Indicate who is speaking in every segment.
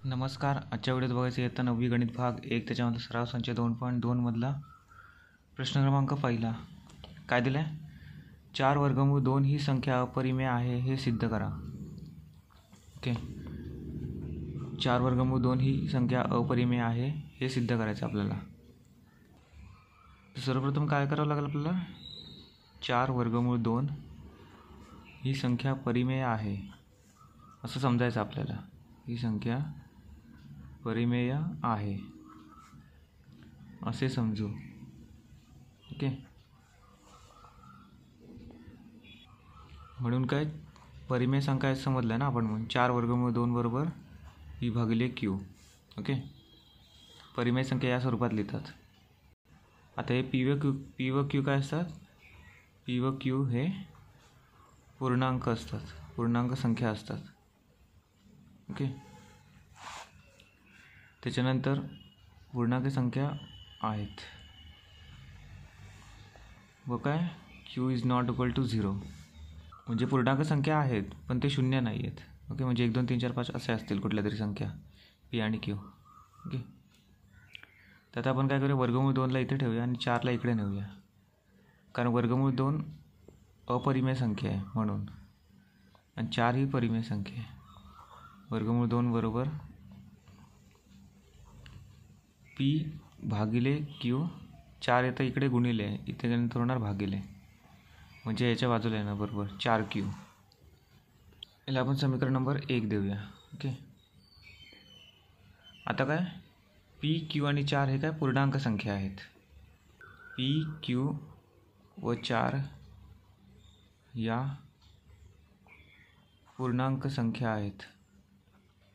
Speaker 1: नमस्कार. आजच्या व्हिडिओत बघायचं इयत्ता 9वी गणित भाग 1 त्याच्यामध्ये सराव संच 2.2 मधला प्रश्न क्रमांक पहिला. काय दिलं आहे? 4 वर्गमूळ 2 ही संख्या अपरिमेय आहे हे सिद्ध करा. ओके, 4 वर्गमूळ 2 ही संख्या अपरिमेय आहे हे सिद्ध करायचं आपल्याला. सर्वप्रथम काय करावं लागेल आपल्याला? 4 वर्गमूळ 2 ही संख्या परिमेय आहे असं समजायचं आपल्याला. ही संख्या परिमेय आहे असे समजू. ओके, म्हणून काय परिमेय संख्या समजलं ना आपण. म्हणून 4 वर्गमूळ 2 बरोबर ई भागिले क्यू. ओके, परिमेय संख्या या स्वरूपात लिहितात. आता हे पी व क्यू काय असतात? पी व क्यू हे पूर्णांक असतात, पूर्णांक संख्या असतात. ओके, त्याच्यानंतर पूर्णांक संख्या आहेत व काय Q is not equal to 0, म्हणजे पूर्णांक संख्या आहेत पण ते शून्य नाही आहेत. ओके, म्हणजे 1 2 3 4 5 असे असतील कुठल्या तरी संख्या पी आणि क्यू. ओके, तर आता आपण काय करूया? वर्गमूळ 2ला इथे ठेवूया आणि 4ला इकडे नेऊया, कारण वर्गमूळ 2 अपरिमेय संख्या आहे म्हणून, आणि 4 ही परिमेय संख्या आहे. वर्गमूळ 2 बरोबर पी भागिले क्यू. 4 येतं इकडे गुणिले, इथे नंतर होणार भागिले, म्हणजे याच्या बाजूला आहे ना बरोबर 4Q. याला आपण समीकरण नंबर 1 देऊया. ओके, आता काय पी क्यू आणि 4 हे काय पूर्णांक संख्या आहेत. पी क्यू व 4 या पूर्णांक संख्या आहेत.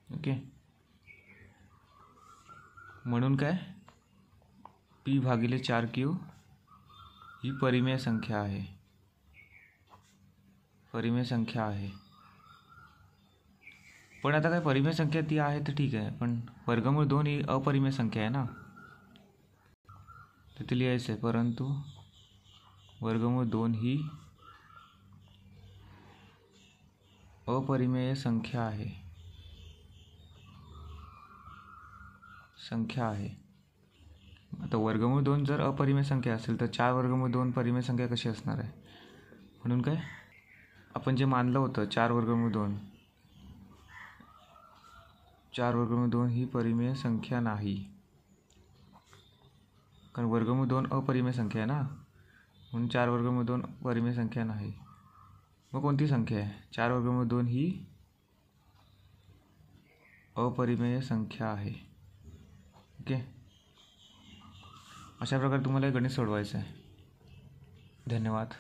Speaker 1: ओके, म्हणून काय पी भागिले 4Q ही परिमेय संख्या आहे, परिमेय संख्या आहे. पण आता काय परिमेय संख्या ती आहे तर ठीक आहे, पण वर्गमूळ 2 ही अपरिमेय संख्या आहे ना, तर ते लिहायचं आहे. परंतु वर्गमूळ 2 ही अपरिमेय संख्या आहे, संख्या आहे. आता वर्गमूळ 2 जर अपरिमेय संख्या असेल तर 4 वर्गमूळ 2 परिमेय संख्या कशी असणार आहे? म्हणून काय आपण जे मानलं होतं 4 वर्गमूळ 2, 4 वर्गमूळ 2 ही परिमेय संख्या नाही, कारण वर्गमूळ 2 अपरिमेय संख्या आहे ना, म्हणून 4 वर्गमूळ 2 परिमेय संख्या नाही. मग कोणती संख्या आहे? 4 वर्गमूळ 2 ही अपरिमेय संख्या आहे. ओके, अशा प्रकारे तुम्हाला हे गणित सोडवायचं आहे. धन्यवाद.